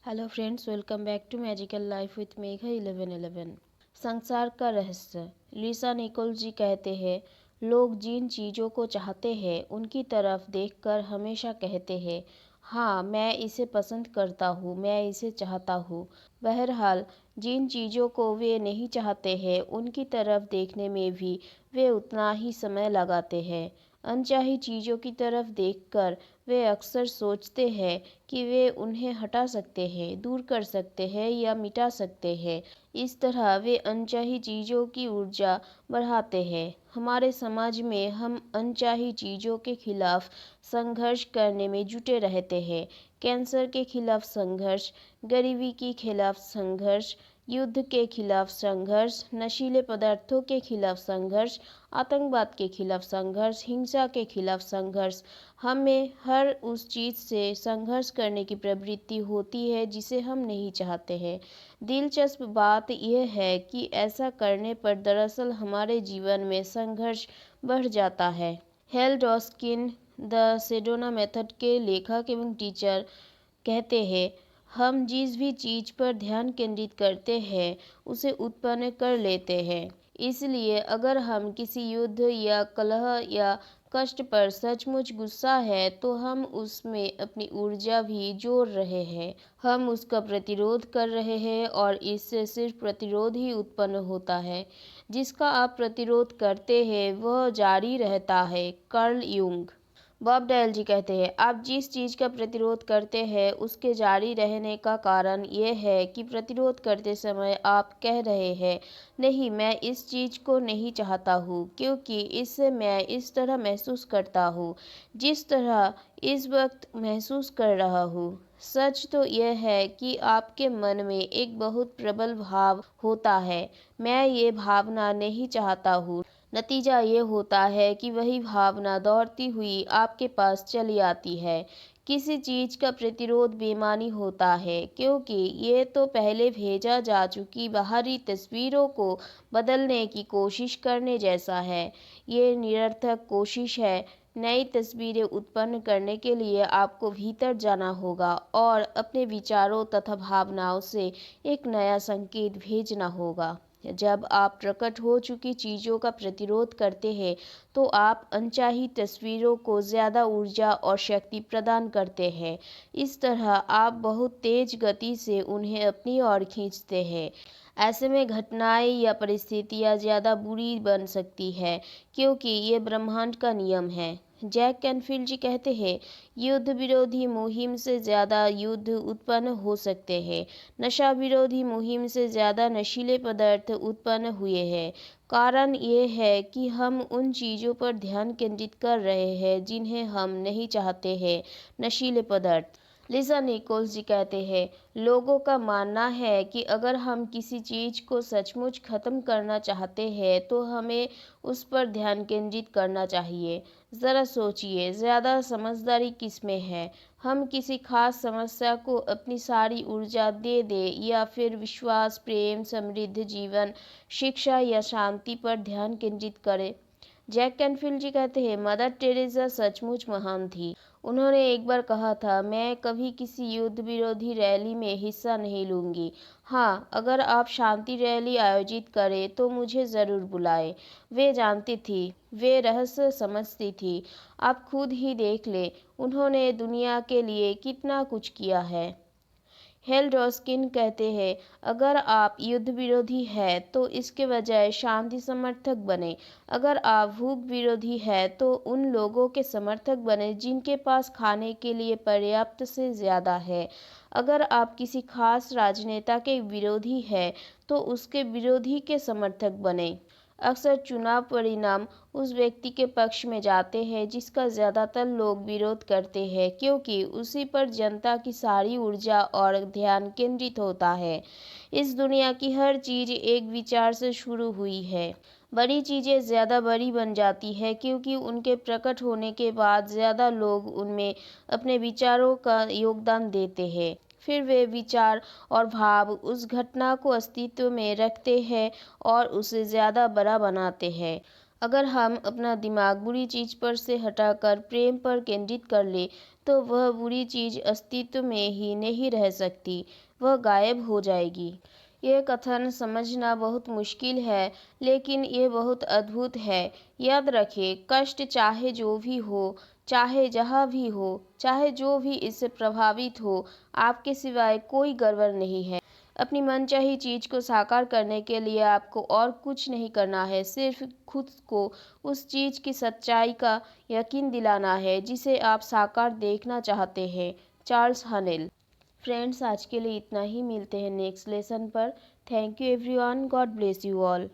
Hello friends, welcome back to magical life with Megha 1111। संसार का रहस्य। लिसा निकोल्स जी कहते हैं, लोग जिन चीज़ों को चाहते हैं उनकी तरफ देखकर हमेशा कहते हैं, हाँ मैं इसे पसंद करता हूँ, मैं इसे चाहता हूँ। बहरहाल जिन चीज़ों को वे नहीं चाहते हैं उनकी तरफ देखने में भी वे उतना ही समय लगाते हैं। अनचाही चीज़ों की तरफ देखकर वे अक्सर सोचते हैं कि वे उन्हें हटा सकते हैं, दूर कर सकते हैं या मिटा सकते हैं। इस तरह वे अनचाही चीज़ों की ऊर्जा बढ़ाते हैं। हमारे समाज में हम अनचाही चीज़ों के खिलाफ संघर्ष करने में जुटे रहते हैं। कैंसर के खिलाफ संघर्ष, गरीबी के खिलाफ संघर्ष, युद्ध के खिलाफ संघर्ष, नशीले पदार्थों के खिलाफ संघर्ष, आतंकवाद के खिलाफ संघर्ष, हिंसा के खिलाफ संघर्ष। हमें हर उस चीज़ से संघर्ष करने की प्रवृत्ति होती है जिसे हम नहीं चाहते हैं। दिलचस्प बात यह है कि ऐसा करने पर दरअसल हमारे जीवन में संघर्ष बढ़ जाता है। हेल डॉस्किन द सेडोना मेथड के लेखक एवं टीचर कहते हैं, हम जिस भी चीज़ पर ध्यान केंद्रित करते हैं उसे उत्पन्न कर लेते हैं। इसलिए अगर हम किसी युद्ध या कलह या कष्ट पर सचमुच गुस्सा है तो हम उसमें अपनी ऊर्जा भी जोड़ रहे हैं। हम उसका प्रतिरोध कर रहे हैं और इससे सिर्फ प्रतिरोध ही उत्पन्न होता है। जिसका आप प्रतिरोध करते हैं वह जारी रहता है। Carl Jung. बॉब डायल जी कहते हैं, आप जिस चीज़ का प्रतिरोध करते हैं उसके जारी रहने का कारण यह है कि प्रतिरोध करते समय आप कह रहे हैं, नहीं मैं इस चीज़ को नहीं चाहता हूँ क्योंकि इससे मैं इस तरह महसूस करता हूँ जिस तरह इस वक्त महसूस कर रहा हूँ। सच तो यह है कि आपके मन में एक बहुत प्रबल भाव होता है, मैं ये भावना नहीं चाहता हूँ। नतीजा ये होता है कि वही भावना दौड़ती हुई आपके पास चली आती है। किसी चीज़ का प्रतिरोध बेमानी होता है क्योंकि ये तो पहले भेजा जा चुकी बाहरी तस्वीरों को बदलने की कोशिश करने जैसा है। ये निरर्थक कोशिश है। नई तस्वीरें उत्पन्न करने के लिए आपको भीतर जाना होगा और अपने विचारों तथा भावनाओं से एक नया संकेत भेजना होगा। जब आप प्रकट हो चुकी चीज़ों का प्रतिरोध करते हैं तो आप अनचाही तस्वीरों को ज़्यादा ऊर्जा और शक्ति प्रदान करते हैं। इस तरह आप बहुत तेज गति से उन्हें अपनी ओर खींचते हैं। ऐसे में घटनाएं या परिस्थितियां ज़्यादा बुरी बन सकती है क्योंकि ये ब्रह्मांड का नियम है। जैक कैनफील्ड जी कहते हैं, युद्ध विरोधी मुहिम से ज़्यादा युद्ध उत्पन्न हो सकते हैं। नशा विरोधी मुहिम से ज़्यादा नशीले पदार्थ उत्पन्न हुए हैं। कारण ये है कि हम उन चीज़ों पर ध्यान केंद्रित कर रहे हैं जिन्हें हम नहीं चाहते हैं। नशीले पदार्थ। लिसा निकोल्स जी कहते हैं, लोगों का मानना है कि अगर हम किसी चीज़ को सचमुच ख़त्म करना चाहते हैं तो हमें उस पर ध्यान केंद्रित करना चाहिए। ज़रा सोचिए, ज़्यादा समझदारी किस में है? हम किसी खास समस्या को अपनी सारी ऊर्जा दे दें या फिर विश्वास, प्रेम, समृद्ध जीवन, शिक्षा या शांति पर ध्यान केंद्रित करें? जैक कैनफील्ड जी कहते हैं, मदर टेरेसा सचमुच महान थी। उन्होंने एक बार कहा था, मैं कभी किसी युद्ध विरोधी रैली में हिस्सा नहीं लूंगी। हाँ, अगर आप शांति रैली आयोजित करें तो मुझे ज़रूर बुलाएं। वे जानती थी, वे रहस्य समझती थी। आप खुद ही देख लें, उन्होंने दुनिया के लिए कितना कुछ किया है। हेल डॉस्किन कहते हैं, अगर आप युद्ध विरोधी हैं तो इसके बजाय शांति समर्थक बने। अगर आप भूख विरोधी हैं तो उन लोगों के समर्थक बने जिनके पास खाने के लिए पर्याप्त से ज़्यादा है। अगर आप किसी खास राजनेता के विरोधी हैं तो उसके विरोधी के समर्थक बने। अक्सर चुनाव परिणाम उस व्यक्ति के पक्ष में जाते हैं जिसका ज़्यादातर लोग विरोध करते हैं क्योंकि उसी पर जनता की सारी ऊर्जा और ध्यान केंद्रित होता है। इस दुनिया की हर चीज़ एक विचार से शुरू हुई है। बड़ी चीज़ें ज़्यादा बड़ी बन जाती है क्योंकि उनके प्रकट होने के बाद ज़्यादा लोग उनमें अपने विचारों का योगदान देते हैं। फिर वे विचार और भाव उस घटना को अस्तित्व में रखते हैं और उसे ज़्यादा बड़ा बनाते हैं। अगर हम अपना दिमाग बुरी चीज़ पर से हटाकर प्रेम पर केंद्रित कर ले तो वह बुरी चीज़ अस्तित्व में ही नहीं रह सकती, वह गायब हो जाएगी। ये कथन समझना बहुत मुश्किल है, लेकिन ये बहुत अद्भुत है। याद रखें, कष्ट चाहे जो भी हो, चाहे जहाँ भी हो, चाहे जो भी इससे प्रभावित हो, आपके सिवाय कोई गड़बड़ नहीं है। अपनी मनचाही चीज़ को साकार करने के लिए आपको और कुछ नहीं करना है, सिर्फ खुद को उस चीज़ की सच्चाई का यकीन दिलाना है जिसे आप साकार देखना चाहते हैं। चार्ल्स हनेल। फ्रेंड्स, आज के लिए इतना ही। मिलते हैं नेक्स्ट लेसन पर। Thank you everyone. God bless you all.